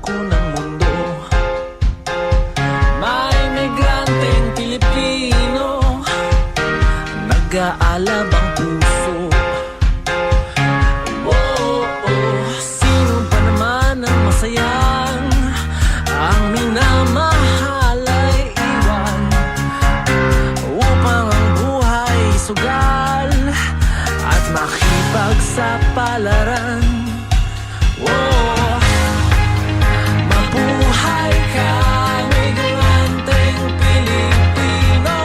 dako ng mundo. May migranteng Pilipino, nag-aalab ang puso. Sino pa naman ang masayang ang minamahal ay iwan, upang ang buhay sugal at makipagsapalaran. Mabuhay ka, migranteng Pilipino,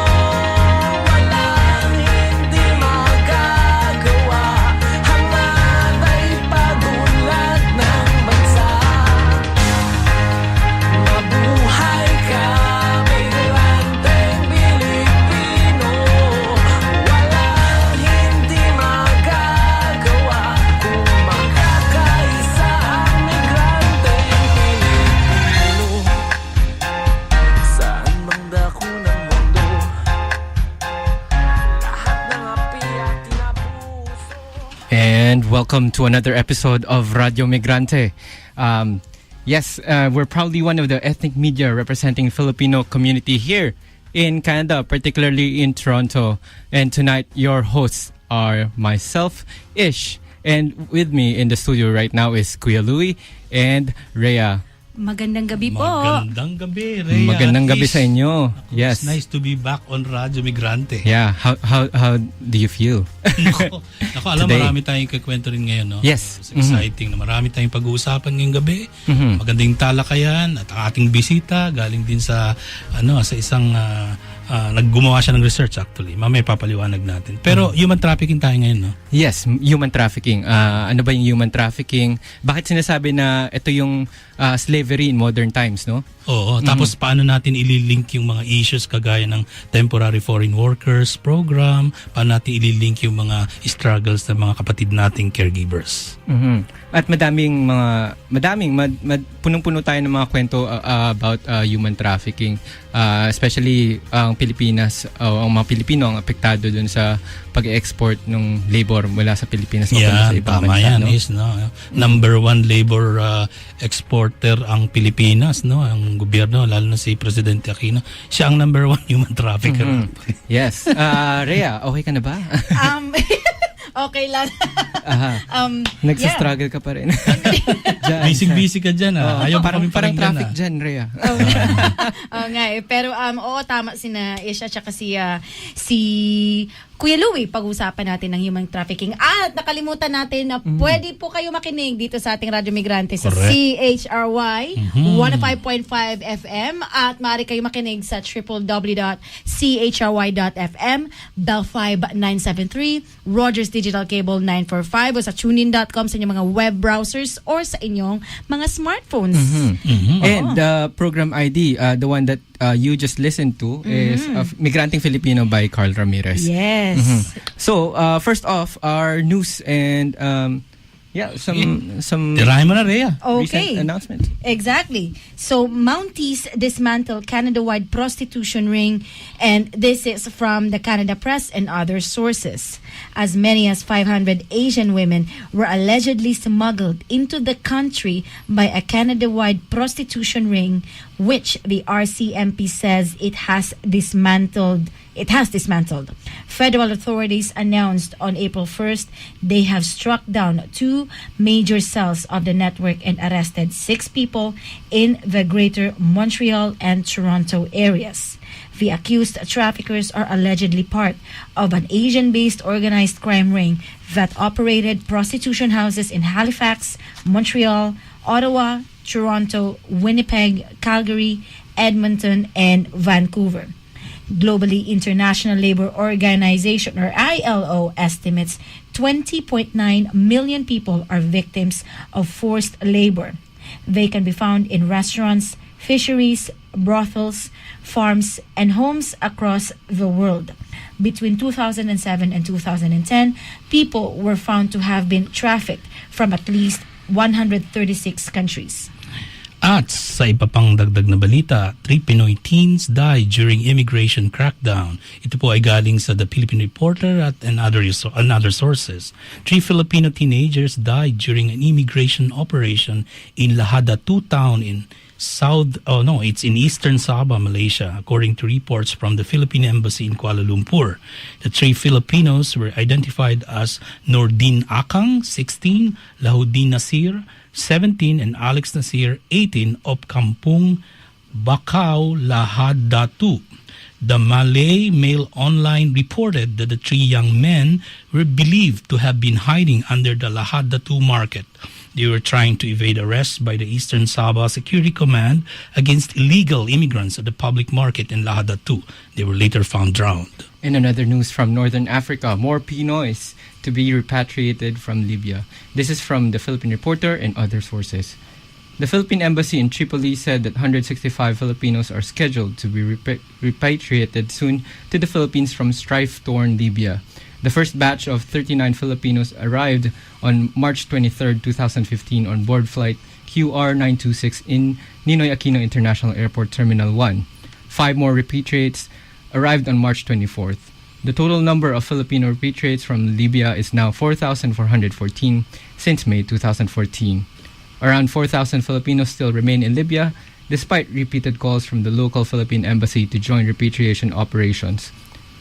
walang hindi magagawa. Hangad ay pagunlad ng bansa. Mabuhay ka, migranteng Pilipino, walang hindi magagawa kung makakaisa ang migranteng Pilipino. Saan mang dako ng mundo, lahat ng api at tinapuso. And welcome to another episode of Radio Migrante. Yes, we're proudly one of the ethnic media representing Filipino community here in Canada, particularly in Toronto. And tonight, your hosts are myself, Ish, and with me in the studio right now is Kuya Louie and Rhea. Magandang gabi po. Magandang gabi, Rhea. Magandang gabi Ish. sa inyo. Yes. It's nice to be back on Radio Migrante. Yeah. How do you feel? Ako, alam, Today. marami tayong kikwento rin ngayon, no? Yes. It's exciting na marami tayong pag-uusapan ngayong gabi. Mhm. Magandang talakayan at ang ating bisita galing din sa sa isang naggumawa siya ng research actually. Mamaya papaliwanag natin. Pero human trafficking tayo ngayon, no? Yes, human trafficking. Ano ba yung human trafficking? Bakit sinasabi na ito yung slavery in modern times, no? Oo, tapos paano natin ililink yung mga issues kagaya ng temporary foreign workers program, paano natin ililink yung mga struggles ng mga kapatid nating caregivers. Mhm. At punong-puno tayo ng mga kwento about human trafficking, especially ang Pilipinas, ang mga Pilipino ang apektado dun sa pag-export ng labor mula sa Pilipinas papunta sa ibang tama bansa, yan, no? is, no? Number one labor exporter ang Pilipinas, no? Ang gobyerno, lalo na si Presidente Aquino. Siya ang number one human trafficker. Yes. Rhea, okay ka na ba? Okay lang. Nagsastruggle ka pa rin. Busy ka dyan, Oh, ayaw pa parang kami pakinggan, traffic dyan, Rhea. Oo nga eh. Pero oo, tama sina Ish at saka si Kuya Louie, pag-usapan natin ng human trafficking. At nakalimutan natin na pwede po kayo makinig dito sa ating Radyo Migrante sa Correct. CHRY 105.5 FM at maaari kayo makinig sa www.chry.fm, Bell 5973, Rogers Digital Cable 945 o sa tunein.com sa inyong mga web browsers or sa inyong mga smartphones. And the program ID, the one that you just listened to, is Migranting Filipino by Carl Ramirez. Yes. So, first off, our news and some Tirahin mo na, Rhea. Okay. recent announcements. Exactly. So, Mounties dismantled Canada-wide prostitution ring, and this is from the Canada Press and other sources. As many as 500 Asian women were allegedly smuggled into the country by a Canada-wide prostitution ring, which the RCMP says it has dismantled. Federal authorities announced on April 1st they have struck down 2 major cells of the network and arrested 6 people in the Greater Montreal and Toronto areas. The accused traffickers are allegedly part of an Asian-based organized crime ring that operated prostitution houses in Halifax, Montreal, Ottawa, Toronto, Winnipeg, Calgary, Edmonton, and Vancouver. Globally, International Labour Organization, or ILO, estimates 20.9 million people are victims of forced labor. They can be found in restaurants, fisheries, brothels, farms, and homes across the world. Between 2007 and 2010, people were found to have been trafficked from at least 136 countries. At sa iba pang dagdag na balita, 3 Pinoy teens died during immigration crackdown. Ito po ay galing sa The Philippine Reporter and other sources. 3 Filipino teenagers died during an immigration operation in Lahada 2 town in it's in eastern Sabah, Malaysia, according to reports from the Philippine Embassy in Kuala Lumpur. The 3 Filipinos were identified as Nordin Akang, 16, Lahudin Nasir, 17, and Alex Nasir, 18, of Kampung Bacau, Lahadatu. The Malay Mail Online reported that the 3 young men were believed to have been hiding under the Lahadatu market. They were trying to evade arrest by the Eastern Sabah Security Command against illegal immigrants at the public market in Lahadatu. They were later found drowned. In another news from Northern Africa, more Pinoys to be repatriated from Libya. This is from the Philippine Reporter and other sources. The Philippine Embassy in Tripoli said that 165 Filipinos are scheduled to be repatriated soon to the Philippines from strife-torn Libya. The first batch of 39 Filipinos arrived on March 23, 2015 on board flight QR926 in Ninoy Aquino International Airport Terminal 1. 5 more repatriates arrived on March 24th. The total number of Filipino repatriates from Libya is now 4,414 since May 2014. Around 4,000 Filipinos still remain in Libya, despite repeated calls from the local Philippine embassy to join repatriation operations.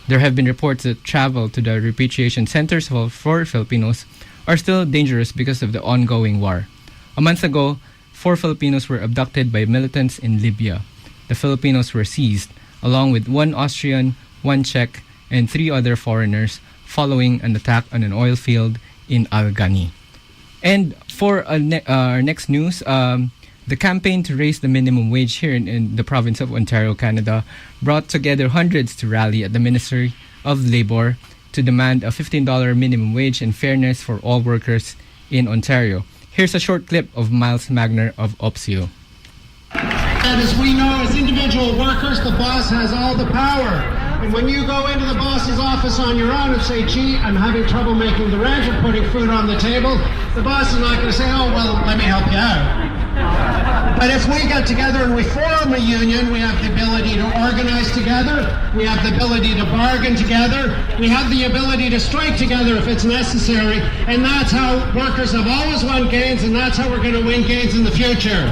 There have been reports that travel to the repatriation centers for Filipinos are still dangerous because of the ongoing war. A month ago, 4 Filipinos were abducted by militants in Libya. The Filipinos were seized, along with 1 Austrian, 1 Czech, and 3 other foreigners, following an attack on an oil field in Al-Ghani. And for our next news, the campaign to raise the minimum wage here in the province of Ontario, Canada, brought together hundreds to rally at the Ministry of Labour to demand a $15 minimum wage and fairness for all workers in Ontario. Here's a short clip of Miles Magner of OPSEO. And as we know, as individual workers, the boss has all the power. And when you go into the boss's office on your own and say, gee, I'm having trouble making the rent or putting food on the table, the boss is not going to say, oh, well, let me help you out. But if we get together and we form a union, we have the ability to organize together, we have the ability to bargain together, we have the ability to strike together if it's necessary, and that's how workers have always won gains, and that's how we're going to win gains in the future.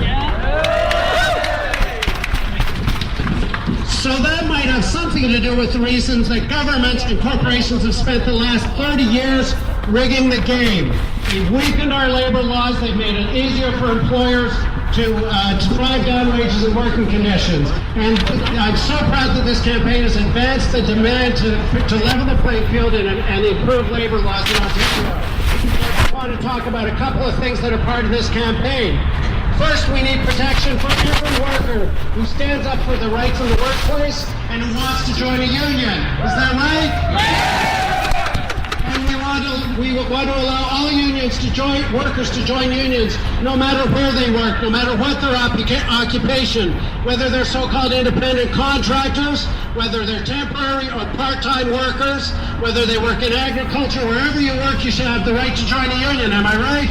So that might have something to do with the reasons that governments and corporations have spent the last 30 years rigging the game. They've weakened our labor laws. They've made it easier for employers to drive down wages and working conditions. And I'm so proud that this campaign has advanced the demand to level the playing field and improve labor laws in Ontario. I want to talk about a couple of things that are part of this campaign. First, we need protection for every worker who stands up for the rights in the workplace and who wants to join a union. Is that right? And we want to allow all unions to join, workers to join unions, no matter where they work, no matter what their occupation, whether they're so-called independent contractors, whether they're temporary or part-time workers, whether they work in agriculture, wherever you work, you should have the right to join a union. Am I right?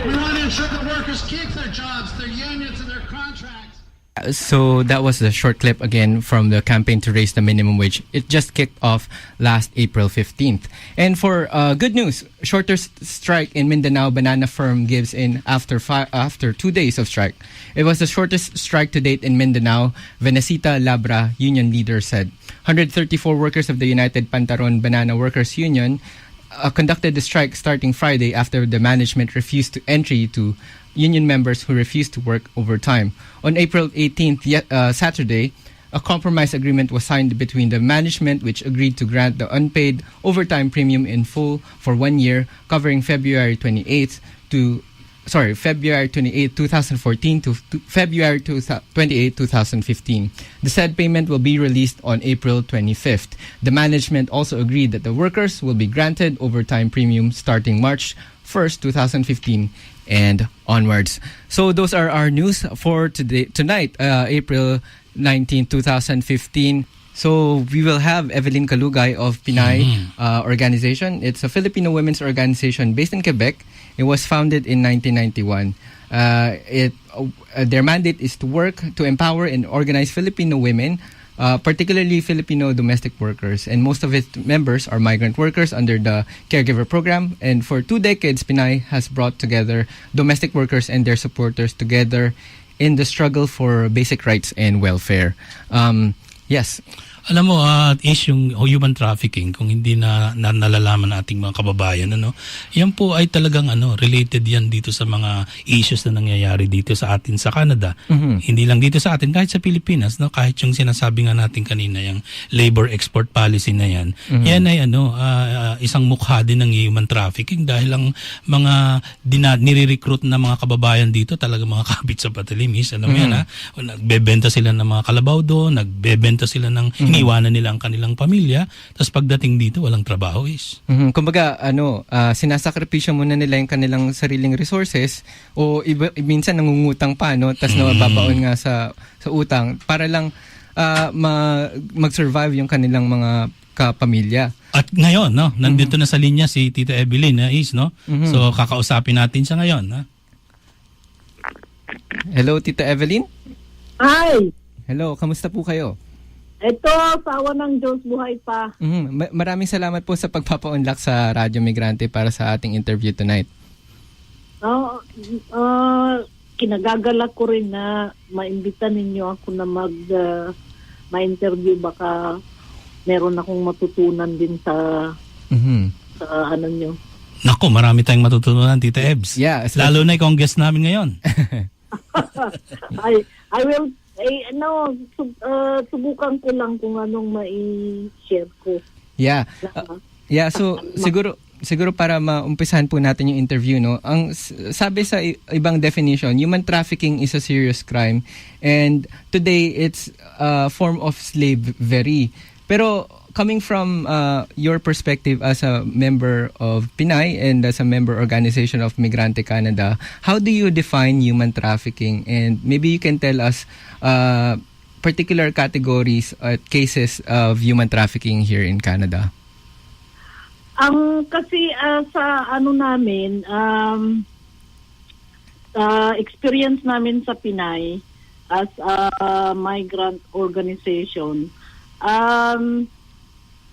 We want to ensure that workers keep their jobs, their unions, and their contracts. So that was the short clip again from the campaign to raise the minimum wage. It just kicked off last April 15th. And for good news, shorter strike in Mindanao, banana firm gives in after 2 days of strike. It was the shortest strike to date in Mindanao, Venecita Labra union leader said. 134 workers of the United Pantaron Banana Workers Union conducted the strike starting Friday after the management refused to entry to union members who refused to work overtime. On April 18th, Saturday, a compromise agreement was signed between the management, which agreed to grant the unpaid overtime premium in full for 1 year, covering February 28, 2014 to February 28, 2015. The said payment will be released on April 25th. The management also agreed that the workers will be granted overtime premium starting March 1st, 2015 and onwards. So those are our news for tonight, April 19, 2015. So we will have Evelyn Kalugay of Pinay organization. It's a Filipino women's organization based in Quebec. It was founded in 1991. Their mandate is to work to empower and organize Filipino women, particularly Filipino domestic workers. And most of its members are migrant workers under the Caregiver Program. And for 2 decades, Pinay has brought together domestic workers and their supporters together in the struggle for basic rights and welfare. Yes. Alam mo, is yung human trafficking, kung hindi nalalaman ating mga kababayan, yan po ay talagang related yan dito sa mga issues na nangyayari dito sa atin sa Canada. Hindi lang dito sa atin, kahit sa Pilipinas, kahit yung sinasabi nga natin kanina, yung labor export policy na yan, yan ay isang mukha din ng human trafficking dahil ang mga nire-recruit na mga kababayan dito, talaga mga kabit sa patilimis. Alam mo yan, nagbebenta sila ng mga kalabaw doon, nagbebenta sila ng iniwanan nila ang kanilang pamilya, tapos pagdating dito walang trabaho is. Kumbaga sinasakripisyo muna nila yung kanilang sariling resources o minsan nangungutang pa tapos nababaon nga sa utang para lang mag-survive yung kanilang mga kapamilya. At ngayon, nandito na sa linya si Tita Evelyn is, So kakausapin natin siya ngayon, Hello, Tita Evelyn? Hi! Hello, kamusta po kayo? Ito, sawa ng Diyos, buhay pa. Maraming salamat po sa pagpapa-unlock sa Radyo Migrante para sa ating interview tonight. Kinagagalak ko rin na maimbita ninyo ako na ma-interview. Baka meron akong matutunan din sa nyo. Naku, marami tayong matutunan, Tita Ebs. Yeah, lalo na ikaw ang guest namin ngayon. I will subukan ko lang kung anong mai-share ko. Yeah. So siguro para maumpisahan po natin yung interview, ang sabi sa ibang definition, human trafficking is a serious crime and today it's a form of slavery. Pero coming from your perspective as a member of Pinay and as a member organization of Migrante Canada, how do you define human trafficking? And maybe you can tell us particular categories cases of human trafficking here in Canada. Kasi sa namin, experience namin sa Pinay as a migrant organization,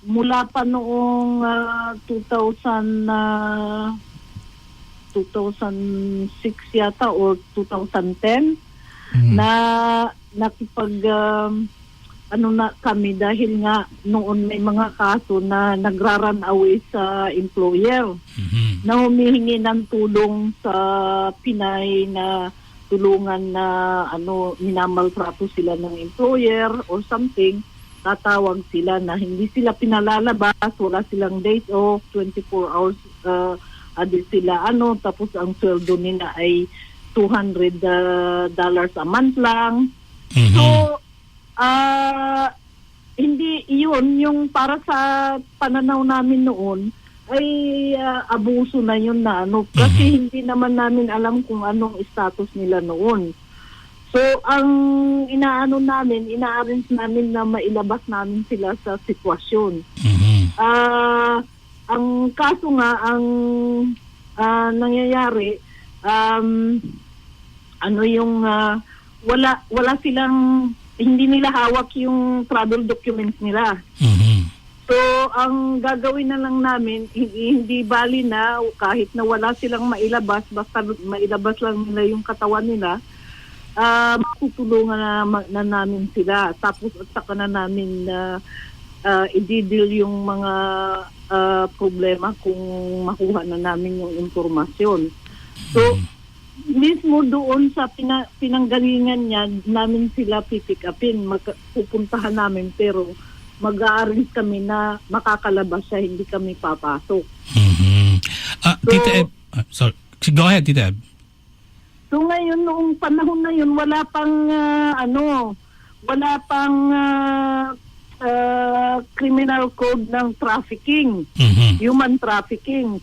mula pa noong 2006 yata or 2010 na nakipag na kami dahil nga noon may mga kaso na nagra-run away sa employer na humihingi ng tulong sa Pinay na tulungan na minamaltrato sila ng employer or something. Tatawag sila na hindi sila pinalalabas, wala silang days off, 24 hours adil sila tapos ang sweldo nila ay $200 a month lang. So hindi yun yung para sa pananaw namin noon ay abuso na yun na kasi hindi naman namin alam kung anong status nila noon. So, ang ina-arrange namin na mailabas namin sila sa sitwasyon. Ang kaso nga, ang nangyayari, wala silang, hindi nila hawak yung travel documents nila. So, ang gagawin na lang namin, hindi bali na kahit na wala silang mailabas, basta mailabas lang nila yung katawan nila, matutulungan na namin sila. Tapos at saka na namin i-deal yung mga problema kung makuha na namin yung informasyon. So, mismo doon sa pinanggalingan niya, namin sila pipick upin, pupuntahan namin pero mag-a-arrange kami na makakalabas siya, hindi kami papasok. Tita Eb, sorry. Go ahead, Tita Eb. So ngayon, noong panahon na yun, wala pang criminal code ng trafficking, human trafficking.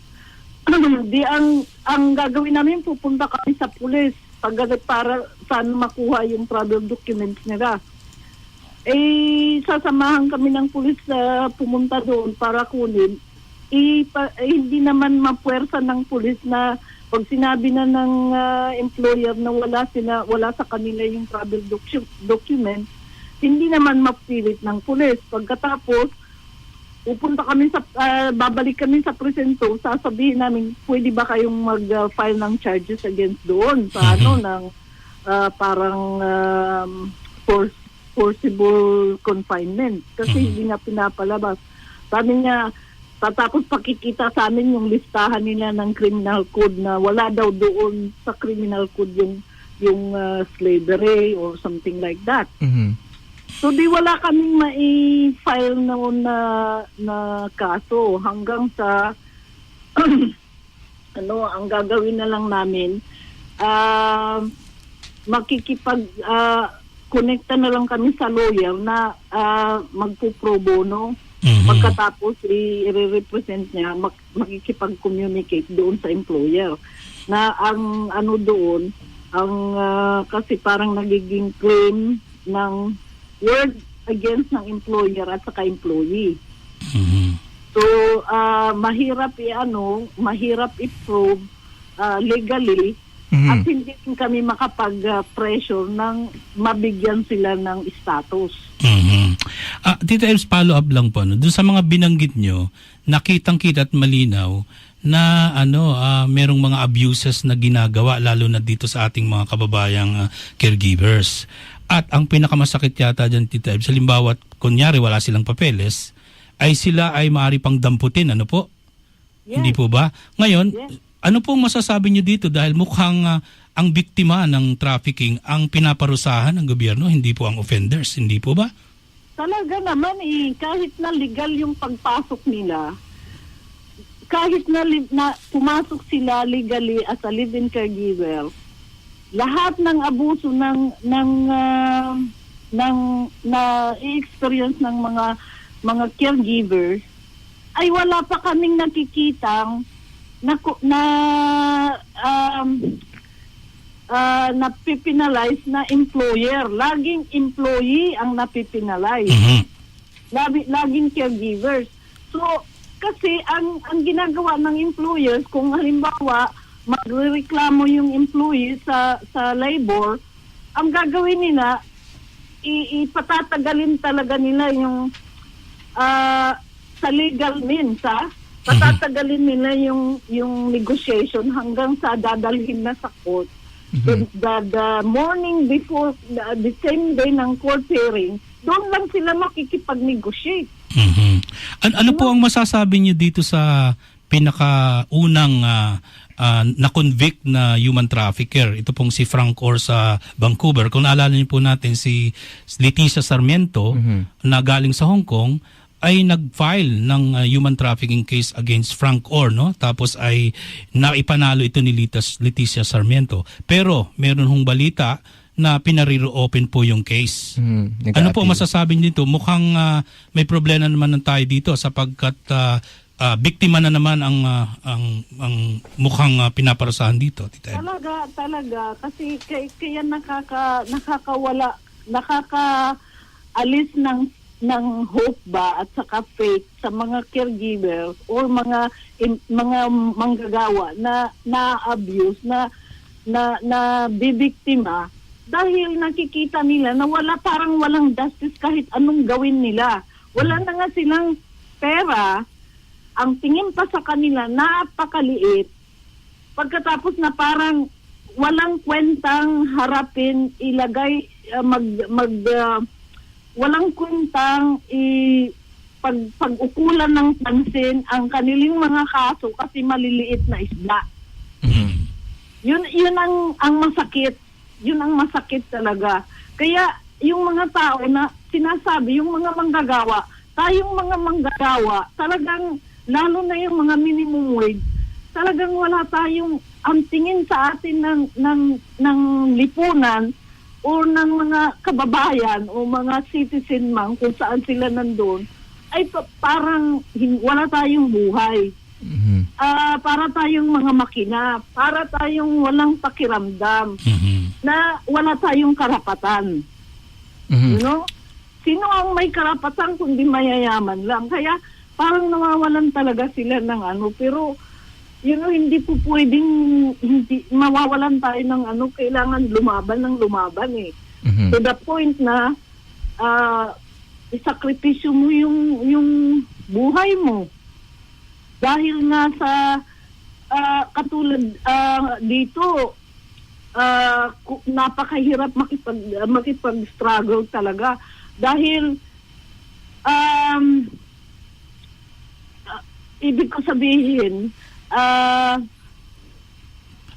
Di ang gagawin namin, pupunta kami sa pulis para saan makuha yung travel documents nila. Sasamahan kami ng pulis pumunta doon para kunin. Hindi naman mapuwersa ng pulis na pag sinabi na ng employer na wala sa kanila yung travel document, hindi naman mapilit ng pulis. Pagkatapos, babalik kami sa presinto, sasabihin namin, pwede ba kayong mag-file ng charges against doon sa ng parang forcible confinement kasi hindi nga pinapalabas. Sabi niya, tatapos pakikita sa amin yung listahan nila ng criminal code na wala daw doon sa criminal code yung slavery or something like that. So di wala kaming mai-file noon na kaso hanggang sa ang gagawin na lang namin connecta na lang kami sa lawyer na magpo-pro bono. Pagkatapos i-represent niya, makikipag-communicate doon sa employer. Na ang doon, kasi parang nagiging claim ng word against ng employer at saka employee. So, mahirap i-prove legally at hindi kami makapag-pressure ng mabigyan sila ng status. Tita Elves, follow up lang po. Doon sa mga binanggit nyo, nakitang-kita at malinaw na merong mga abuses na ginagawa lalo na dito sa ating mga kababayang caregivers. At ang pinakamasakit yata dyan, Tita Elves, halimbawa, kunyari wala silang papeles, ay sila ay maaari pang damputin, ano po? Yes. Hindi po ba? Ngayon, Yes. ano pong masasabi nyo dito dahil mukhang ang biktima ng trafficking ang pinaparusahan ng gobyerno, hindi po ang offenders, hindi po ba? Talaga naman kahit na legal yung pagpasok nila, kahit na pumasok sila legally as a live-in caregiver, lahat ng abuso ng i-experience ng mga caregiver ay wala pa kaming nakikitang napipinalize na employer. Laging employee ang napipinalize. Laging caregivers. So, kasi ang ginagawa ng employers, kung halimbawa magrereklamo yung employee sa labor, ang gagawin nila, ipatatagalin talaga nila yung sa legal means, patatagalin nila yung negotiation hanggang sa dadalhin na sa court. The morning before, the same day ng court hearing, doon lang sila makikipag-negotiate. Ano po ang masasabi niyo dito sa pinakaunang na-convict na human trafficker? Ito pong si Frank Orr sa Vancouver. Kung naalala niyo po natin si Leticia Sarmiento na galing sa Hong Kong, ay nag-file ng human trafficking case against Frank Orr, no? Tapos ay naipanalo ito ni Leticia Sarmiento. Pero meron hong balita na pinariro-open po yung case. Ano po masasabi nito? Mukhang may problema naman tayo dito sapagkat biktima na naman ang mukhang pinaparusahan dito. Tita. Talaga kasi kaya nakakaalis ng hope ba at saka faith sa mga caregivers or mga manggagawa na abuse na bibiktima dahil nakikita nila na parang walang justice kahit anong gawin nila. Wala na nga silang pera, ang tingin pa sa kanila napakaliit. Pagkatapos na parang walang kwentang harapin, ilagay walang kwentang pag-ukulan ng pansin ang kanilang mga kaso kasi maliliit na isda. Yun ang masakit. Yun ang masakit talaga. Kaya yung mga tao na sinasabi, yung mga manggagawa, tayong mga manggagawa, talagang lalo na yung mga minimum wage, talagang wala tayong ang tingin sa atin ng lipunan o ng mga kababayan o mga citizen man kung saan sila nandun, ay parang wala tayong buhay. Para tayong mga makina, para tayong walang pakiramdam, na wala tayong karapatan. You know? Sino ang may karapatan kundi mayayaman lang? Kaya parang nawawalan talaga sila ng pero hindi po pwedeng hindi mawawalan tayo ng kailangan lumaban eh. To the point na isakripisyo mo yung buhay mo. Dahil nga sa katulad dito, napakahirap makipag-struggle talaga. Dahil ibig ko sabihin,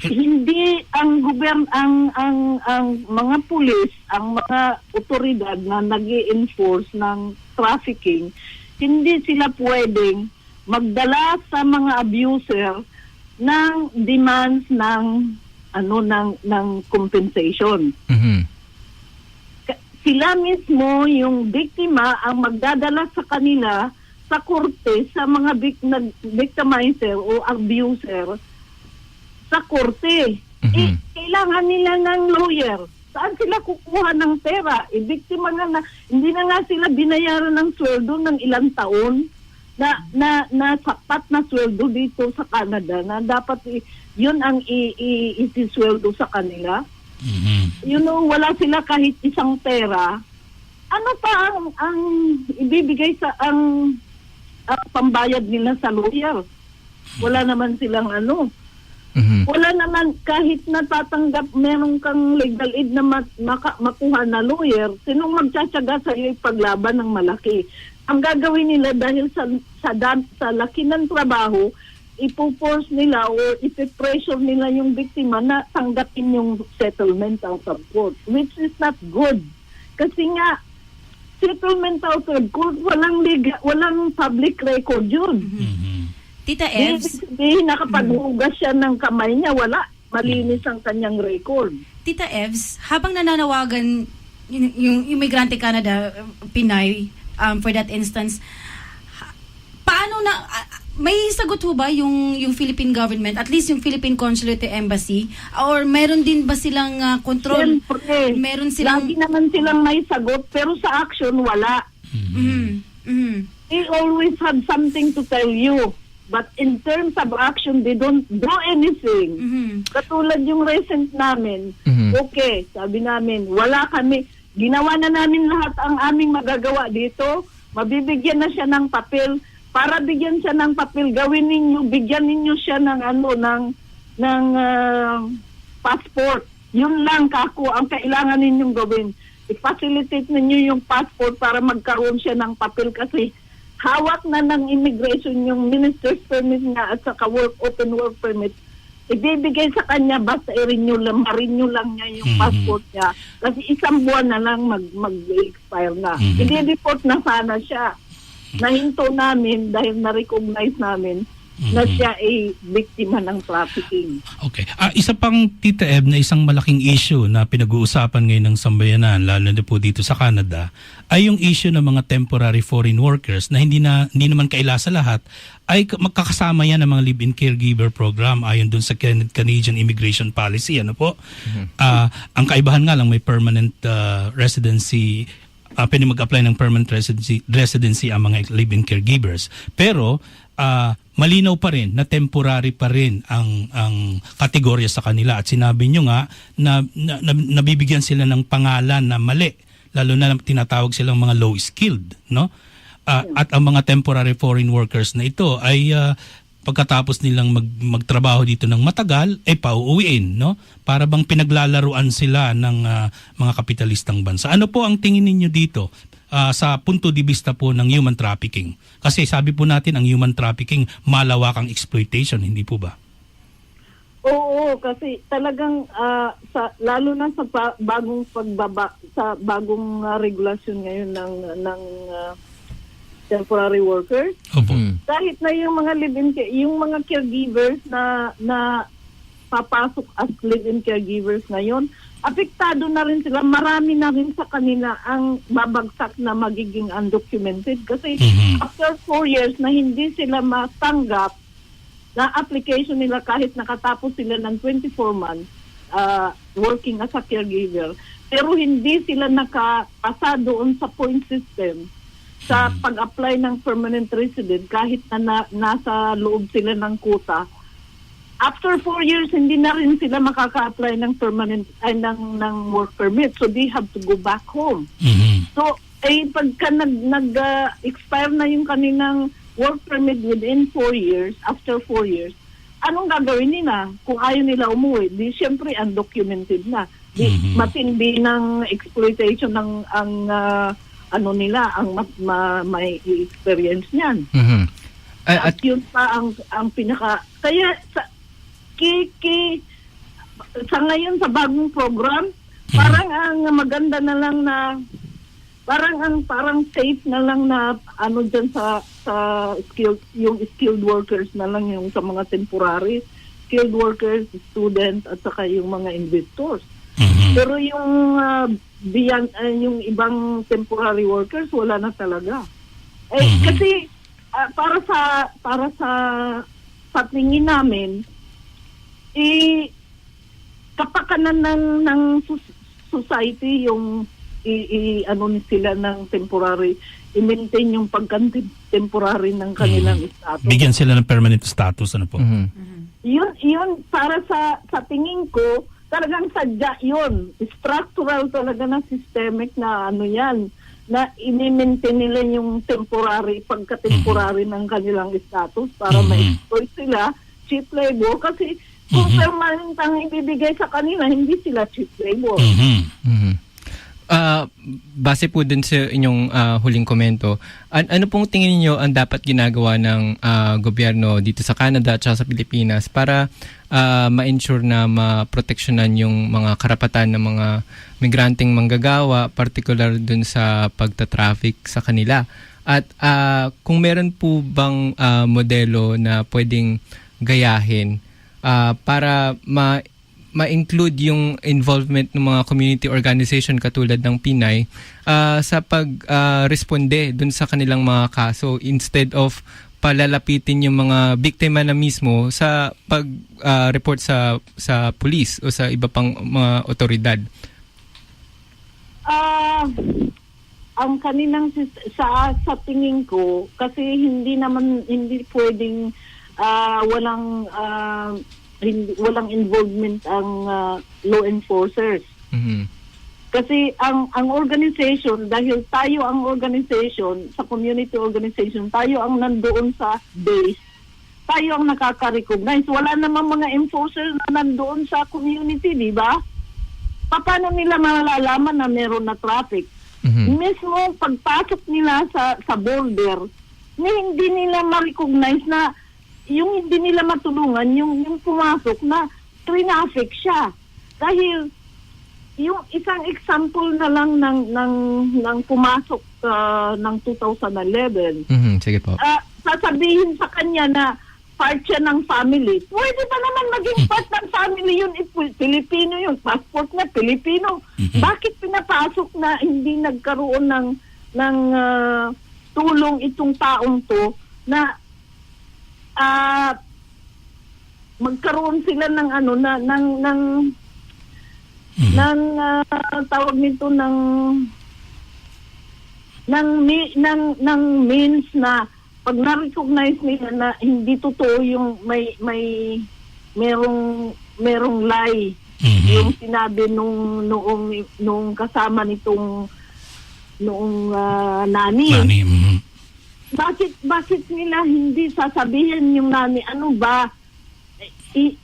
hindi ang ang mga pulis, ang mga otoridad na nag-i-enforce ng trafficking, hindi sila pwedeng magdala sa mga abuser ng demands ng compensation. Sila mismo, yung biktima, ang magdadala sa kanila sa korte sa mga victimizer o abuser sa korte. Kailangan nila ng lawyer. Saan sila kukuha ng pera? Biktima nga hindi na nga sila binayaran ng sweldo ng ilang taon na sapat na sweldo dito sa Canada na dapat yun ang isisweldo sa kanila. Wala sila kahit isang pera. Ano pa ang ibibigay sa ang pambayad nila sa lawyer? Wala naman silang Wala naman kahit natatanggap meron kang legal aid na makuha na lawyer, sinong magtsatsaga sa iyo ipaglaban ng malaki? Ang gagawin nila dahil sa laki ng trabaho, ipo-force nila o ipipressure nila yung biktima na tanggapin yung settlement out of court, which is not good. Kasi nga, settlement out of court, walang public record yun. Tita Evs, nakapaghugas siya ng kamay niya, wala. Malinis ang kanyang record. Tita Evs, habang nananawagan yung Immigrante Canada, Pinay, for that instance, paano na, may sagot ho ba yung Philippine government, at least yung Philippine Consulate Embassy, or meron din ba silang control? Siyempre, meron silang... lagi naman silang may sagot, pero sa action, wala. They always have something to tell you. But in terms of action, they don't do anything. Katulad yung recent namin, okay, sabi namin, wala kami, ginawa na namin lahat ang aming magagawa dito, mabibigyan na siya ng papel, para bigyan siya ng papel, bigyan ninyo siya ng passport. Yun lang kako ang kailangan ninyong gawin. I-facilitate ninyo yung passport para magkaroon siya ng papel kasi hawak na ng immigration yung minister's permit niya at saka open work permit. Ibibigay sa kanya basta i-renew lang niya yung passport niya. Kasi isang buwan na lang mag-expire na. I-report na sana siya. Nahinto namin dahil na-recognize namin na siya ay biktima ng trafficking. Okay. Isa pang, Tita Eb, na isang malaking issue na pinag-uusapan ngayon ng sambayanan, lalo na po dito sa Canada, ay yung issue ng mga temporary foreign workers na hindi naman kaila sa lahat, ay magkakasama yan ng mga live-in caregiver program ayon dun sa Canadian Immigration Policy. Ano po? Ang kaibahan nga lang, may permanent residency, pwede mag-apply ng permanent residency ang mga live-in caregivers. Pero, malinaw pa rin na temporary pa rin ang kategorya sa kanila at sinabi nyo nga na nabibigyan sila ng pangalan na mali, lalo na tinatawag silang mga low skilled, no? At ang mga temporary foreign workers na ito ay pagkatapos nilang magtrabaho dito ng matagal ay pauuwiin, no? Para bang pinaglalaruan sila ng mga kapitalistang bansa. Ano po ang tingin ninyo dito? Sa punto de vista po ng human trafficking. Kasi sabi po natin ang human trafficking malawakang exploitation, hindi po ba? Oo, kasi talagang lalo na sa bagong bagong regulasyon ngayon ng temporary workers. Kahit na yung mga yung mga caregivers na papasok as live-in caregivers ngayon, apektado na rin sila. Marami na rin sa kanila ang babagsak na magiging undocumented kasi after 4 years na hindi sila matanggap na application nila kahit nakatapos sila ng 24 months working as a caregiver, pero hindi sila nakapasa doon sa point system sa pag-apply ng permanent resident kahit na nasa loob sila ng quota. after 4 years, hindi na rin sila makaka-apply ng permanent ng work permit. So they have to go back home. So pagka nag-expire na yung kanilang work permit within 4 years, after 4 years, anong gagawin nila kung ayaw nila umuwi? Di syempre undocumented na. Di matindi ng exploitation ng nila ang may experience niyan. At yun pa ang pinaka kaya sa ngayon sa bagong program, parang ang maganda na lang na parang safe na lang na diyan sa skilled workers na lang yung sa mga temporary skilled workers, students at saka yung mga investors. Pero yung beyond yung ibang temporary workers wala na talaga. Kasi para sa tingin namin kapakanan ng society yung sila ng temporary, i-maintain yung pagka-temporary ng kanilang status. Bigyan sila ng permanent status, ano po? Yun para sa tingin ko, talagang sadya yun. Structural talaga na systemic na yan, na i-maintain nila yung temporary, pagka-temporary ng kanilang status para ma-exploit sila, cheap labor, kasi kung permanent ang ibibigay sa kanila, hindi sila cheap labor. Base po dun sa inyong huling komento, ano pong tingin niyo ang dapat ginagawa ng gobyerno dito sa Canada at sa Pilipinas para ma-ensure na maproteksyonan yung mga karapatan ng mga migranteng manggagawa, particular dun sa pagta-traffic sa kanila? At kung meron po bang modelo na pwedeng gayahin para ma-include yung involvement ng mga community organization katulad ng Pinay sa pag-responde dun sa kanilang mga kaso instead of palalapitin yung mga biktima na mismo sa pag-report sa police o sa iba pang mga otoridad? Ang kaninang sa tingin ko, kasi hindi pwedeng walang involvement ang law enforcers. Kasi ang organization, dahil tayo ang organization, sa community organization, tayo ang nandoon sa base, tayo ang nakaka-recognize. Wala namang mga enforcers na nandoon sa community, di ba? Paano nila malalaman na meron na traffic? Mismo pagpasok nila sa border, hindi nila ma-recognize na yung hindi nila matulungan, yung pumasok na traffic siya. Dahil yung isang example na lang ng pumasok ng 2011. Sige po. Sasabihin sa kanya na part siya ng family. Pwede ba naman maging part ng family yun? Pilipino yun. Passport na Pilipino. Bakit pinapasok na hindi nagkaroon ng tulong itong taong to na magkaroon sila ng tawag nito ng means na pag na-recognize nila na hindi totoo yung merong lie yung sinabi nung kasama nitong nani. Bakit nila hindi sasabihin yung nani, ano ba?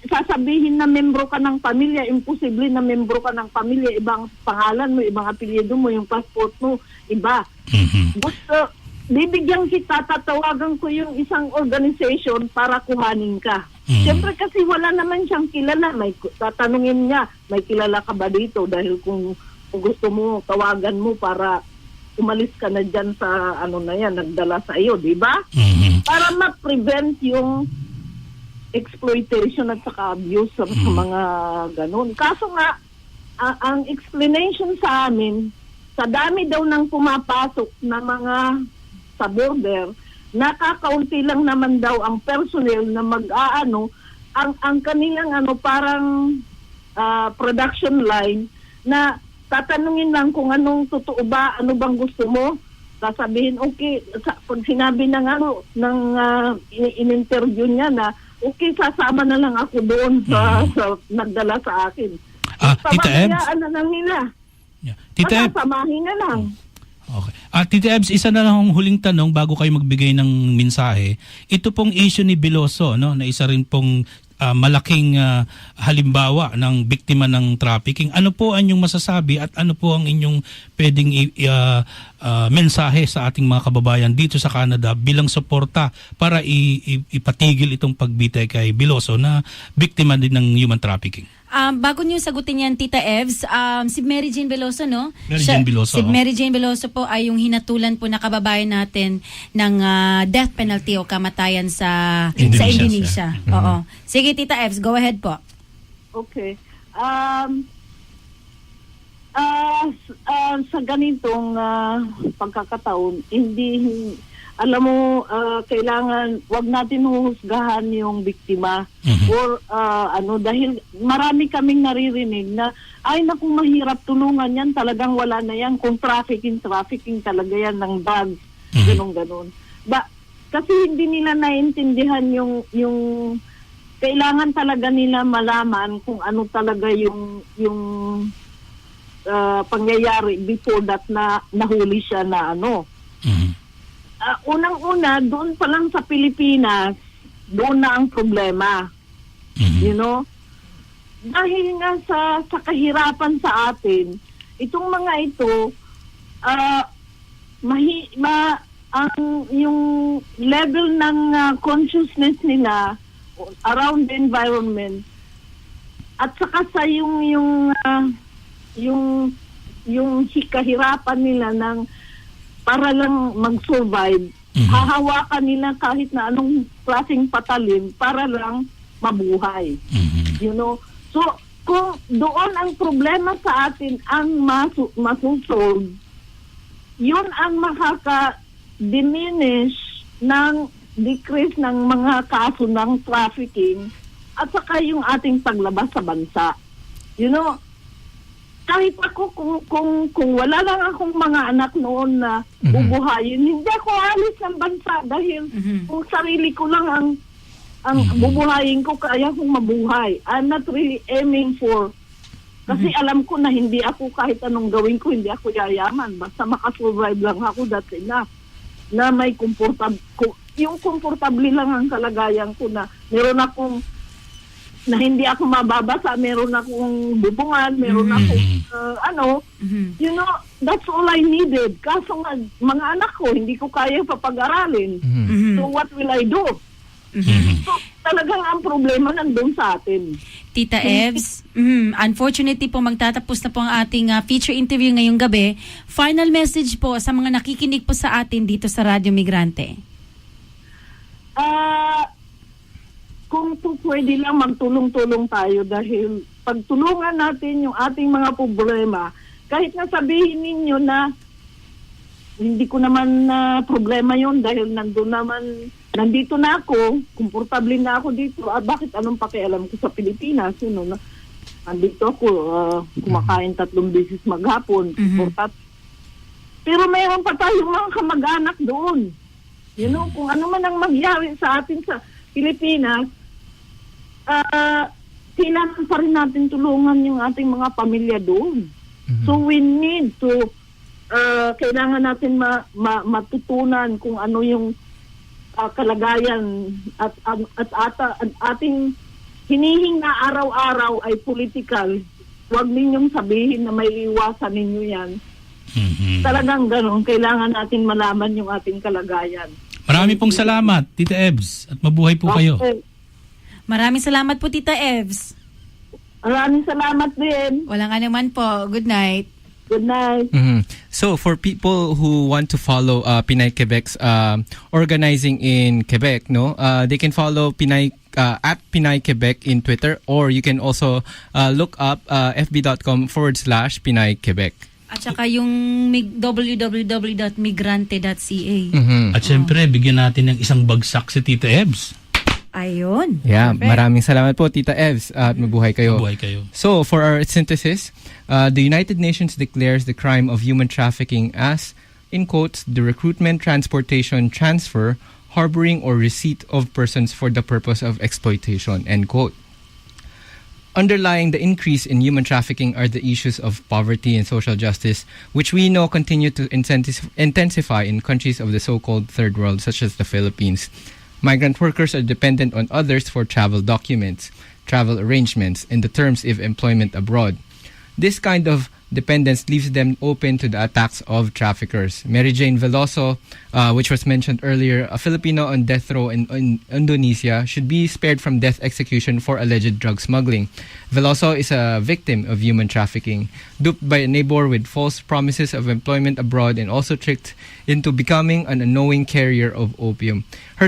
Sasabihin na membro ka ng pamilya, imposible na membro ka ng pamilya, ibang pangalan mo, ibang apelyido mo, yung passport mo, iba. Gusto, bibigyan kita, tatawagan ko yung isang organization para kuhanin ka. Siyempre kasi wala naman siyang kilala. Tatanungin niya, may kilala ka ba dito? Dahil kung gusto mo, tawagan mo para umalis ka na dyan sa nagdala sa iyo, di ba? Para ma-prevent yung exploitation at saka abuse sa mga ganun. Kaso nga, ang explanation sa amin, sa dami daw ng pumapasok na mga sa border, nakakaunti lang naman daw ang personnel na ang kanilang parang production line na tatanungin lang kung anong totoo ba, ano bang gusto mo, sasabihin okay, pag sinabi ng in-interview niya na okay, sasama na lang ako doon sa nagdala sa akin. Tita Ebs? Pabayaan na lang nila. Yeah. Tita Ebs, Samahin na lang. okay. Tita Ebs, isa na lang ang huling tanong bago kayo magbigay ng mensahe. Ito pong issue ni Biloso, no, na isa rin pong malaking halimbawa ng biktima ng trafficking. Ano po ang inyong masasabi at ano po ang inyong pwedeng mensahe sa ating mga kababayan dito sa Canada bilang suporta para ipatigil itong pagbitay kay Biloso na biktima din ng human trafficking? Bago niyo sagutin yan, Tita Evs, si Mary Jane Veloso, no? Mary Jane Veloso, Si oh. Mary Jane Veloso po ay yung hinatulan po na kababayan natin ng death penalty o kamatayan sa Indonesia. Oo. Sige, Tita Evs, go ahead po. Okay. Sa ganitong pagkakataon, alam mo, kailangan wag natin huhusgahan yung biktima or dahil marami kaming naririnig na ay naku, mahirap tulungan yan, talagang wala na yan kung trafficking talaga yan ng drugs, ganun. Kasi hindi nila naintindihan yung kailangan talaga nila malaman kung ano talaga yung pangyayari before that na nahuli siya na ano. Unang-una, doon pa lang sa Pilipinas, doon na ang problema. You know? Dahil nga sa kahirapan sa atin, itong mga ito, yung level ng consciousness nila around the environment at saka sa yung kahirapan nila ng para lang mag-survive, hahawakan nila kahit na anong klaseng patalim para lang mabuhay. You know? So, kung doon ang problema sa atin ang masusolve, yun ang makaka-diminish ng decrease ng mga kaso ng trafficking at saka yung ating paglabas sa bansa. You know, kahit ako kung wala lang akong mga anak noon na bubuhayin, hindi ako alis ng bansa dahil kung sarili ko lang ang bubuhayin ko, kaya kong mabuhay. I'm not really aiming for, kasi alam ko na hindi ako kahit anong gawin ko, hindi ako yayaman. Basta makasurvive lang ako, that's enough. Na may yung komportable lang ang kalagayan ko na meron akong na hindi ako mababasa, meron akong bubungan, meron akong you know, that's all I needed. Kaso nga, mga anak ko, hindi ko kaya papag-aralin. So what will I do? So talagang ang problema nandun sa atin. Tita Evs, unfortunately po magtatapos na po ang ating feature interview ngayong gabi. Final message po sa mga nakikinig po sa atin dito sa Radyo Migrante. Kung pwede lang magtulong-tulong tayo dahil pagtulungan natin yung ating mga problema, kahit na sabihin ninyo na hindi ko naman problema yon dahil nandito na ako, komportable na ako dito, bakit anong pakialam ko sa Pilipinas? You know, nandito ako, kumakain 3 beses maghapon, pero mayroon pa tayong mga kamag-anak doon. You know, kung ano man ang magyari sa atin sa Pilipinas, kailangan pa rin natin tulungan yung ating mga pamilya doon. So we need to kailangan natin matutunan kung ano yung kalagayan at ating hinihinga araw-araw ay political. Huwag ninyong sabihin na may iwasan ninyo yan. Talagang gano'n, kailangan natin malaman yung ating kalagayan. Marami pong salamat, Tita Evs, at mabuhay po kayo. Maraming salamat po, Tita Evs. Maraming salamat din. Walang anuman po. Good night. Good night. So for people who want to follow Pinay Quebec's organizing in Quebec, no, they can follow Pinay at Pinay Quebec in Twitter, or you can also look up fb.com/Pinay Quebec. At saka yung www.migrante.ca. At syempre, bigyan natin ng isang bagsak si Tita Evs. Ayun. Yeah, Perfect. maraming salamat po, Tita Evs, at mabuhay kayo. Mabuhay kayo. So, for our synthesis, the United Nations declares the crime of human trafficking as, in quotes, the recruitment, transportation, transfer harboring, or receipt of persons for the purpose of exploitation, end quote. Underlying the increase in human trafficking are the issues of poverty and social justice, which we know continue to intensify in countries of the so-called third world, such as the Philippines. Migrant workers are dependent on others for travel documents, travel arrangements, and the terms of employment abroad. This kind of dependence leaves them open to the attacks of traffickers. Mary Jane Veloso, which was mentioned earlier, a Filipino on death row in Indonesia, should be spared from death execution for alleged drug smuggling. Veloso is a victim of human trafficking, duped by a neighbor with false promises of employment abroad and also tricked into becoming an unknowing carrier of opium. Her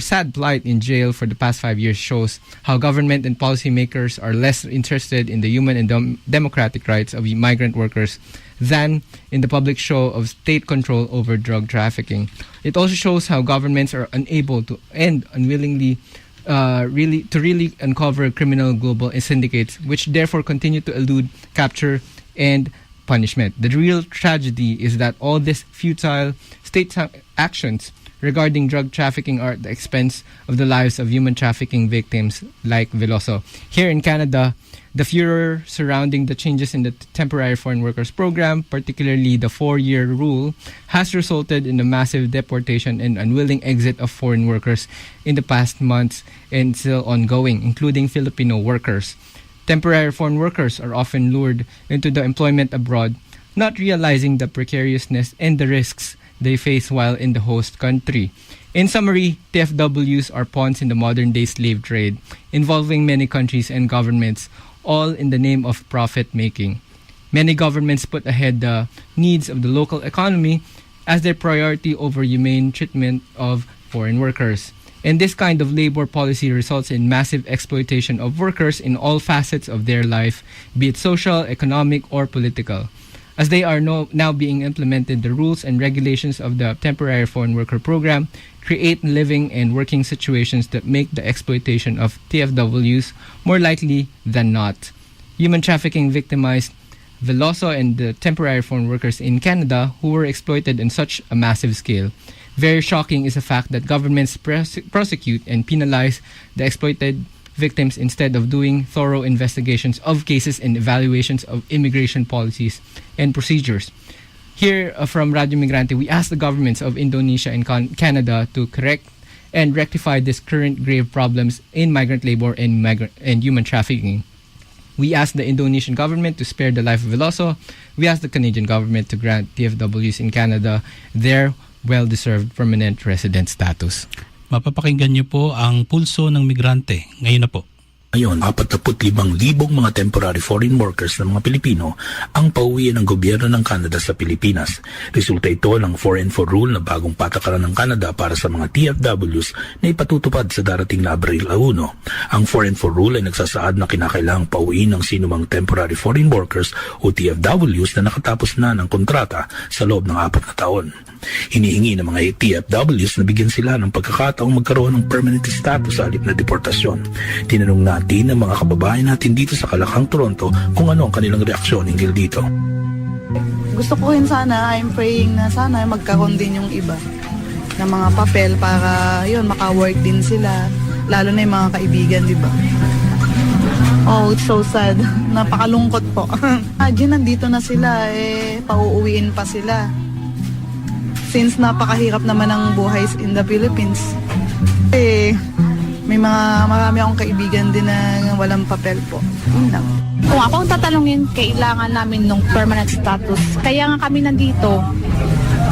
sad plight in jail for the past 5 years shows how government and policymakers are less interested in the human and democratic rights of migrant workers than in the public show of state control over drug trafficking. It also shows how governments are unable to and unwillingly really uncover criminal global syndicates, which therefore continue to elude capture and punishment. The real tragedy is that all these futile state actions regarding drug trafficking are at the expense of the lives of human trafficking victims like Veloso. Here in Canada, the furor surrounding the changes in the Temporary Foreign Workers Program, particularly the 4-year rule, has resulted in the massive deportation and unwilling exit of foreign workers in the past months and still ongoing, including Filipino workers. Temporary foreign workers are often lured into the employment abroad, not realizing the precariousness and the risks they face while in the host country. In summary, TFWs are pawns in the modern-day slave trade, involving many countries and governments, all in the name of profit-making. Many governments put ahead the needs of the local economy as their priority over humane treatment of foreign workers. And this kind of labor policy results in massive exploitation of workers in all facets of their life, be it social, economic, or political. As they are now being implemented, the rules and regulations of the Temporary Foreign Worker Program create living and working situations that make the exploitation of TFWs more likely than not. Human trafficking victimized Veloso and the temporary foreign workers in Canada who were exploited on such a massive scale. Very shocking is the fact that governments prosecute and penalize the exploited victims instead of doing thorough investigations of cases and evaluations of immigration policies and procedures. Here from Radio Migrante, we ask the governments of Indonesia and Canada to correct and rectify these current grave problems in migrant labor and human trafficking. We ask the Indonesian government to spare the life of Veloso. We ask the Canadian government to grant TFWs in Canada their well-deserved permanent resident status. Mapapakinggan niyo po ang pulso ng migrante. Ngayon na po. Ngayon, 45,000 mga temporary foreign workers ng mga Pilipino ang pauwian ng gobyerno ng Canada sa Pilipinas. Resulta ito ng 4N4 rule na bagong patakaran ng Canada para sa mga TFWs na ipatutupad sa darating na Abril 1. Ang 4N4 rule ay nagsasaad na kinakailangang pauwiin ng sinumang temporary foreign workers o TFWs na nakatapos na ng kontrata sa loob ng 4 na taon. Hinihingi ng mga TFWs na bigyan sila ng pagkakataong magkaroon ng permanent status sa halip na deportasyon. Tinanong natin ang mga kababayan natin dito sa Kalakang, Toronto kung ano ang kanilang reaksyon hinggil dito. Gusto ko rin sana, I'm praying na sana magkaroon din yung iba ng mga papel para yun, maka-work din sila, lalo na yung mga kaibigan, di ba? Oh, it's so sad. Napakalungkot po. Imagine, nandito na sila, pauuwiin pa sila. Since napakahirap naman ang buhay in the Philippines. May marami akong kaibigan din na walang papel po. Yun lang. Kung ako ang tatanungin, kailangan namin ng permanent status. Kaya nga kami nandito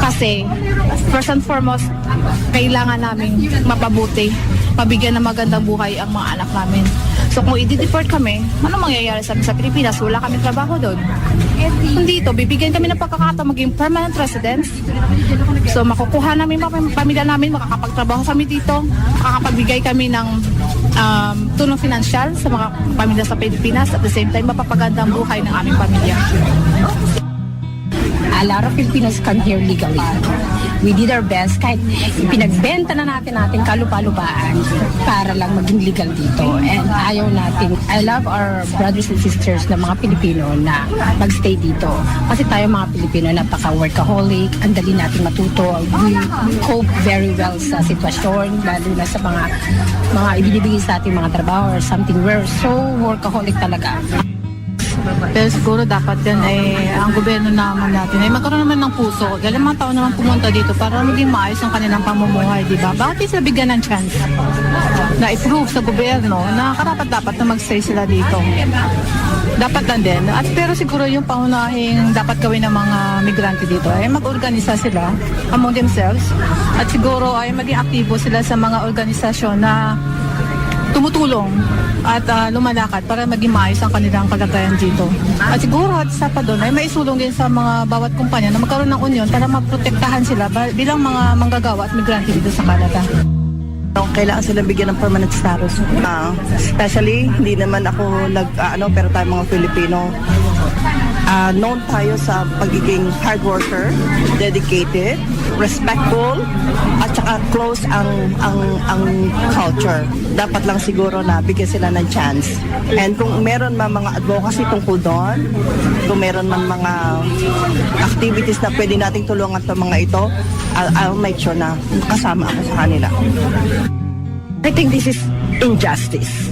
kasi first and foremost, kailangan namin mapabuti, pabigyan ng magandang buhay ang mga anak namin. So kung i-deport kami, ano mangyayari sa Pilipinas? Wala kami trabaho doon. Dito, bibigyan kami ng pagkakataon maging permanent residents. So makukuha namin mga pamilya namin, makakapagtrabaho kami dito, makakapagbigay kami ng tulong financial sa mga pamilya sa Pilipinas. At the same time, mapapaganda ang buhay ng aming pamilya. A lot of Filipinos come here legally. We did our best kahit pinagbenta na natin ating kalupa-lupaan para lang maging legal dito. And ayaw natin, I love our brothers and sisters na mga Pilipino na magstay dito. Kasi tayo mga Pilipino napaka-workaholic, ang dali natin matuto. We cope very well sa sitwasyon, lalo na sa mga ibinibigay sa ating mga trabaho or something. We're so workaholic talaga. Pero siguro dapat yan ang gobyerno naman natin ay magkaroon naman ng puso. Dahil mga tao naman pumunta dito para maging maayos ang kanilang pamumuhay, di ba? Bakit di sila bigyan ng chance na i-prove sa gobyerno na karapat-dapat na mag-stay sila dito? Dapat lang din. At pero siguro yung pangunahing dapat gawin ng mga migrante dito ay mag-organisa sila among themselves at siguro ay maging aktibo sila sa mga organisasyon na tumutulong at lumalakad para maging maayos ang kanilang kalagayan dito. At siguro at isa pa doon ay maisulong din sa mga bawat kumpanya na magkaroon ng union para maprotektahan sila bilang mga manggagawa at migrante dito sa Canada. Kailangan sila bigyan ng permanent status. Especially, hindi naman ako pero tayo mga Filipino, known tayo sa pagiging hard worker, dedicated, respectful, at saka close ang culture. Dapat lang siguro na bigyan sila ng chance. And kung meron man mga advocacy tungkol doon, kung meron man mga activities na pwede nating tulungan sa mga ito, I'll make sure na kasama ako sa kanila. I think this is injustice.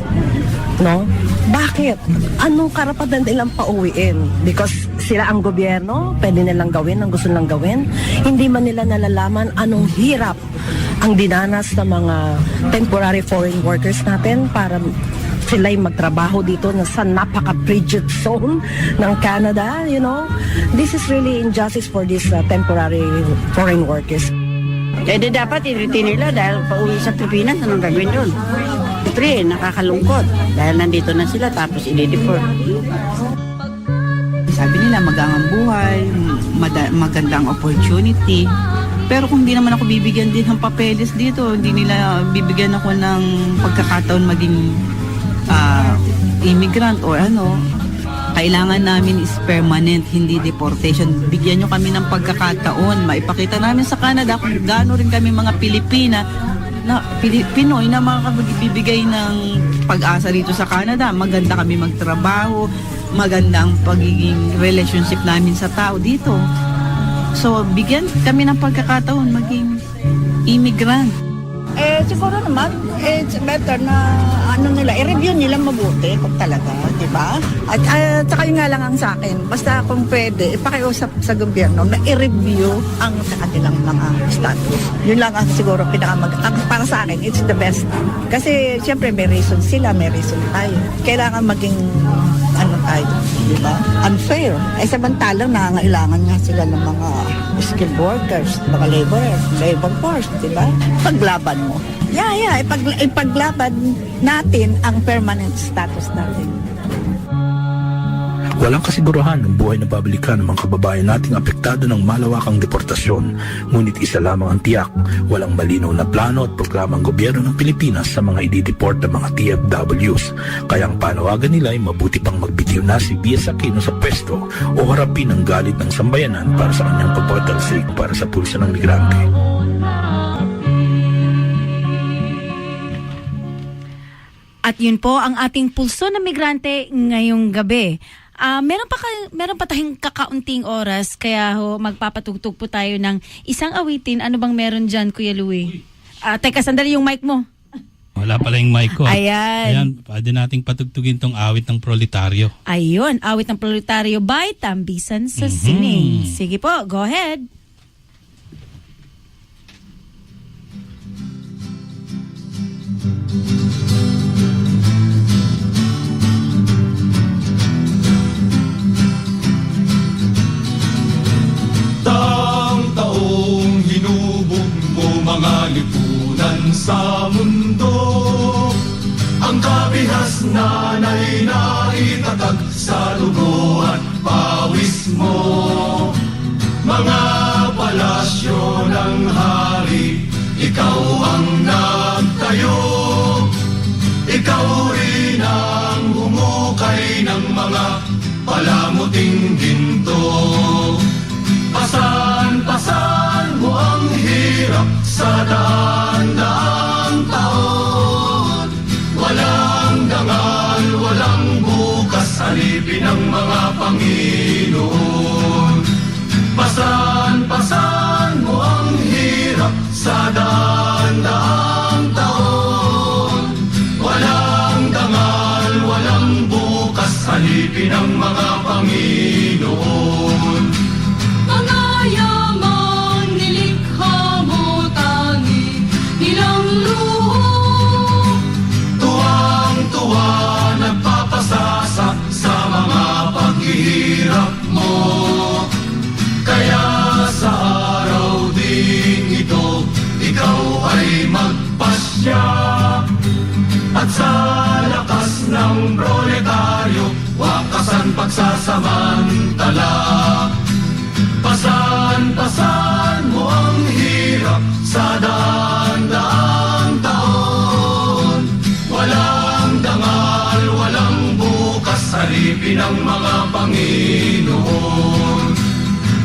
No? Bakit? Anong karapatan nilang pauwiin? Because sila ang gobyerno, pwede nilang gawin ang gusto nilang gawin. Hindi man nila nalalaman anong hirap ang dinanas ng mga temporary foreign workers natin para sila'y magtrabaho dito sa napaka-frigid zone ng Canada, you know. This is really injustice for these temporary foreign workers. Eh di dapat i-retain nila dahil pauwi sa Pilipinas, anong gagawin doon? Siyempre, nakakalungkot dahil nandito na sila tapos i-deport. Sabi nila magangang buhay, magandang opportunity. Pero kung hindi naman ako bibigyan din ng papeles dito, hindi nila bibigyan ako ng pagkakataon maging immigrant or kailangan namin is permanent, hindi deportation. Bigyan nyo kami ng pagkakataon. Maipakita namin sa Canada kung gaano rin kami mga Pinoy na makakabibigay ng pag-asa rito sa Canada. Maganda kami magtrabaho, maganda ang pagiging relationship namin sa tao dito. So, bigyan kami ng pagkakataon maging immigrant. Siguro naman, it's better na i-review nila mabuti kung talaga, di ba? At saka yun nga lang ang sa akin, basta kung pwede, ipakiusap sa gobyerno na i-review ang sa kanilang mga status. Yun lang ang siguro para sa akin, it's the best. Kasi siyempre may reason sila, may reason tayo. Kailangan maging tayo, di ba? Unfair. Samantalang nangangailangan nga sila ng mga skilled workers, mga labor force, di ba? Paglaban mo. Ipaglaban natin ang permanent status natin. Walang kasiguruhan ng buhay na babalikan ng mga kababayan nating apektado ng malawakang deportasyon. Ngunit isa lamang ang tiyak, walang malinaw na plano at programa ang gobyerno ng Pilipinas sa mga i-deport ng mga TFWs. Kaya ang panawagan nila ay mabuti pang magbitiw na si Bias Aquino sa pwesto o harapin ang galit ng sambayanan para sa kanyang pagpapatalsik para sa pulso ng migrante. At yun po ang ating pulso ng migrante ngayong gabi. Meron pa tayong kakaunting oras kaya magpapatugtog po tayo ng isang awitin. Ano bang meron dyan, Kuya Louie? Teka, sandali yung mic mo. Wala pala yung mic ko. Ayan. Pwede nating patugtugin tong awit ng proletaryo. Ayun, awit ng proletaryo by Tambisan sa Sining. Sige po, go ahead. Taong-taong hinubog mo mga lipunan sa mundo. Ang kabihas nanay na itatag sa dugo at pawis mo. Mga palasyo ng hari, ikaw ang nagtayo. Ikaw rin ang humukay ng mga palamuting ginto. Pasan-pasan mo ang hirap sa daan-daang taon. Walang dangal, walang bukas, alipin ng mga Panginoon. Pasan-pasan mo ang hirap sa daan-daang taon. Walang dangal, walang bukas, alipin ng mga Panginoon. Mga yaman nilikha mo, tangi nilang luho. Tuwang-tuwa nagpapasasa sa mga paghihirap mo. Kaya sa araw ding ito, ikaw ay magpasya. At sa lakas ng proletaryo, wakasan pagsasamantala. Pasan-pasan mo ang hirap sa daan-daang taon. Walang dangal, walang bukas, alipin ng mga Panginoon.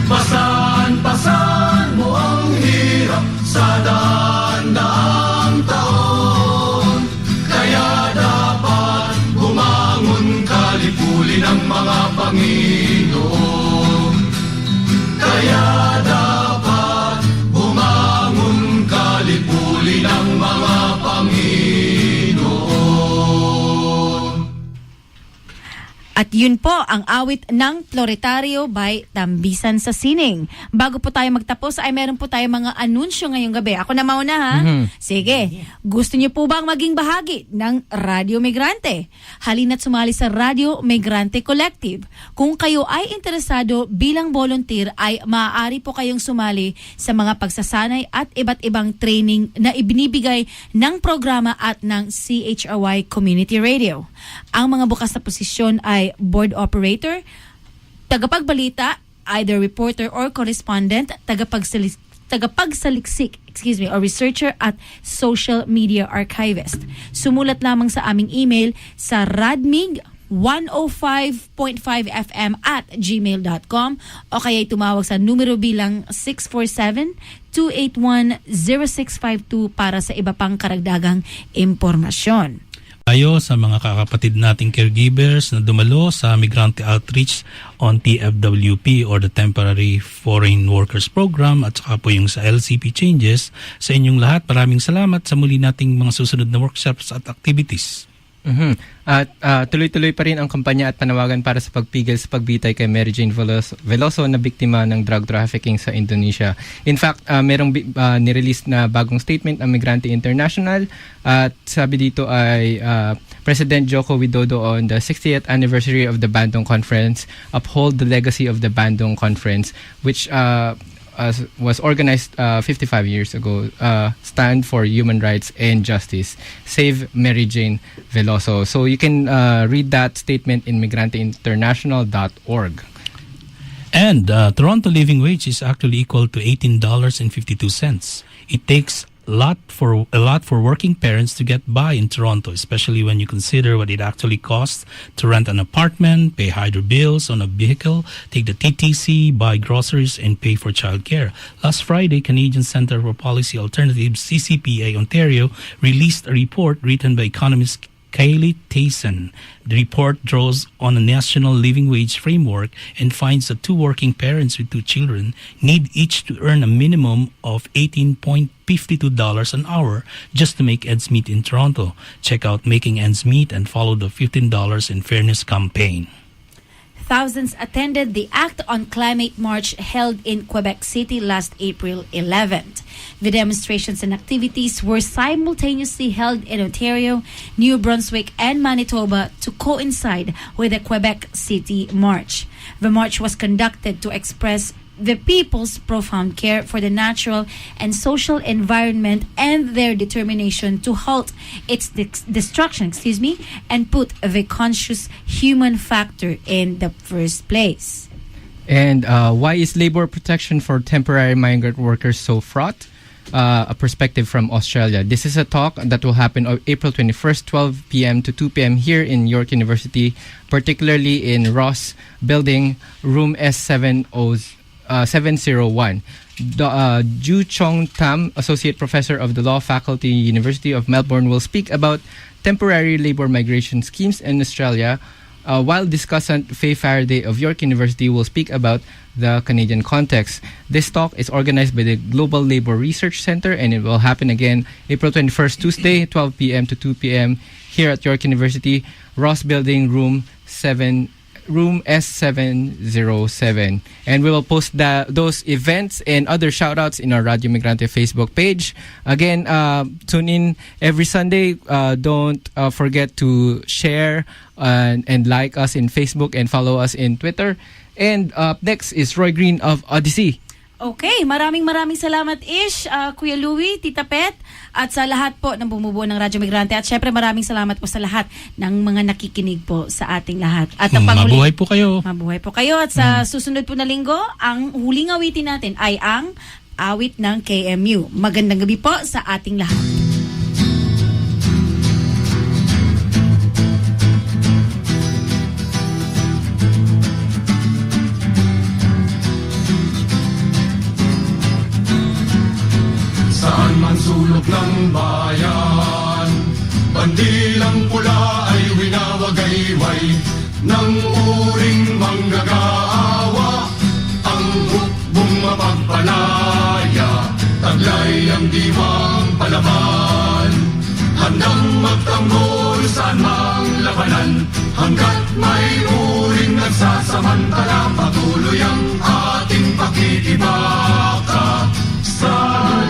Pasan-pasan mo ang hirap sa daan-daang taon. Kaya dapat bumangon ka, lipulin ng mga Panginoon. Kaya dapat bumangon ka, lipulin ng mga Panginoon. At yun po ang awit ng Floretario by Tambisan sa Sining. Bago po tayo magtapos ay meron po tayo mga anunsyo ngayong gabi. Ako na mauna ha. Sige, gusto niyo po bang maging bahagi ng Radio Migrante? Halina't sumali sa Radio Migrante Collective. Kung kayo ay interesado bilang volunteer ay maaari po kayong sumali sa mga pagsasanay at iba't ibang training na ibinibigay ng programa at ng CHRY Community Radio. Ang mga bukas na posisyon ay board operator, tagapagbalita, either reporter or correspondent, tagapagsaliksik, or researcher at social media archivist. Sumulat lamang sa aming email sa radmig105.5fm@gmail.com o kaya'y tumawag sa numero bilang 647-281-0652 para sa iba pang karagdagang impormasyon. Tayo sa mga kakapatid nating caregivers na dumalo sa Migrante Outreach on TFWP or the Temporary Foreign Workers Program at saka po yung sa LCP Changes. Sa inyong lahat, maraming salamat sa muli nating mga susunod na workshops at activities. At tuloy-tuloy pa rin ang kampanya at panawagan para sa pagpigil sa pagbitay kay Mary Jane Veloso na biktima ng drug trafficking sa Indonesia. In fact, merong nirelease na bagong statement ang Migrante International at sabi dito ay President Joko Widodo on the 60th anniversary of the Bandung Conference uphold the legacy of the Bandung Conference, which was organized 55 years ago, stand for human rights and justice, save Mary Jane Veloso. So you can read that statement in migranteinternational.org. And Toronto living wage is actually equal to $18.52. It takes a lot for working parents to get by in Toronto, especially when you consider what it actually costs to rent an apartment, pay hydro bills on a vehicle, take the TTC, buy groceries, and pay for childcare. Last Friday, Canadian Centre for Policy Alternatives, CCPA Ontario, released a report written by economist Kaylee Tayson. The report draws on a national living wage framework and finds that two working parents with two children need each to earn a minimum of $18.52 an hour just to make ends meet in Toronto. Check out Making Ends Meet and follow the $15 in Fairness campaign. Thousands attended the Act on Climate March held in Quebec City last April 11th. The demonstrations and activities were simultaneously held in Ontario, New Brunswick, and Manitoba to coincide with the Quebec City March. The march was conducted to express the people's profound care for the natural and social environment and their determination to halt its destruction, and put the conscious human factor in the first place. And why is labor protection for temporary migrant workers so fraught? A perspective from Australia. This is a talk that will happen on April 21st, 12 p.m. to 2 p.m. here in York University, particularly in Ross Building, room S7O 701. Ju Chong Tam, Associate Professor of the Law Faculty, University of Melbourne, will speak about temporary labor migration schemes in Australia, while discussant Faye Faraday of York University will speak about the Canadian context. This talk is organized by the Global Labor Research Center, and it will happen again April 21st, Tuesday, 12 p.m. to 2 p.m. here at York University, Ross Building, room S707. And we will post those events and other shoutouts in our Radio Migrante Facebook page. Again, tune in every Sunday. Don't forget to share and like us in Facebook and follow us in Twitter. And up next is Roy Green of Odyssey. Okay, maraming salamat Ish, Kuya Louie, Tita Pet, at sa lahat po ng bumubuo ng Radyo Migrante. At syempre maraming salamat po sa lahat ng mga nakikinig po sa ating lahat. At ang mabuhay po kayo. Mabuhay po kayo. At sa susunod po na linggo, ang huling awitin natin ay ang awit ng KMU. Magandang gabi po sa ating lahat. Saan man sulok ng bayan, bandilang pula ay winawagayway ng uring manggagawa. Ang hukbong mapagpalaya, taglay ang diwang palaban. Handang magtanggol saan mang labanan, hanggat may uring nagsasamantala. Patuloy ang ating pakikibaka. Sa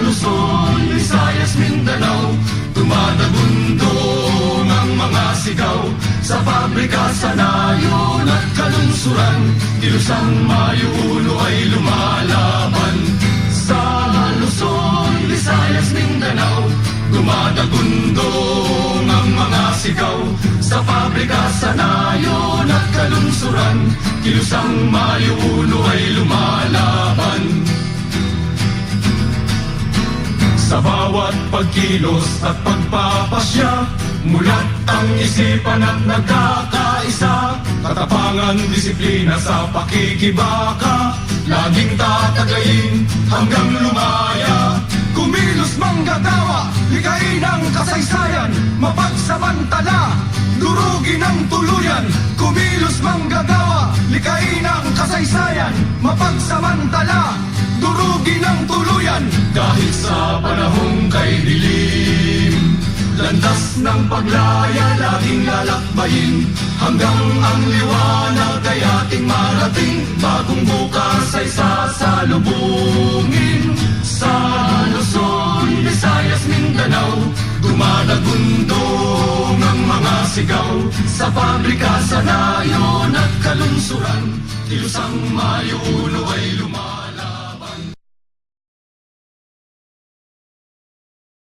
Luzon, Visayas, Mindanao, dumadagundong ang mga sigaw. Sa pabrika, sa nayon at kalunsuran, kilusang Mayo ulo ay lumalaban. Sa Luzon, Visayas, Mindanao, dumadagundong ang mga sigaw. Sa pabrika, sa nayon at kalunsuran, kilusang Mayo ulo ay lumalaban. Sa bawat pagkilos at pagpapasya, mulat ang isipan at nagkakaisa. Katapangan, disiplina sa pakikibaka, laging tatagayin hanggang lumaya. Kumilos manggagawa, likain ang kasaysayan, mapagsamantala, durugin ang tuluyan. Kumilos manggagawa, likain ang kasaysayan, mapagsamantala, durugin ang tuluyan. Kahit sa panahong kay dilim, landas ng paglaya laging lalakbayin, hanggang ang liwanag ay ating marating. Bagong bukas ay sasalubungin. Sa Luzon, Visayas, Mindanao, dumadagundong ang mga sigaw. Sa pabrika, sa nayon at kalunsuran, kilusang Mayo ulo ay lumabas.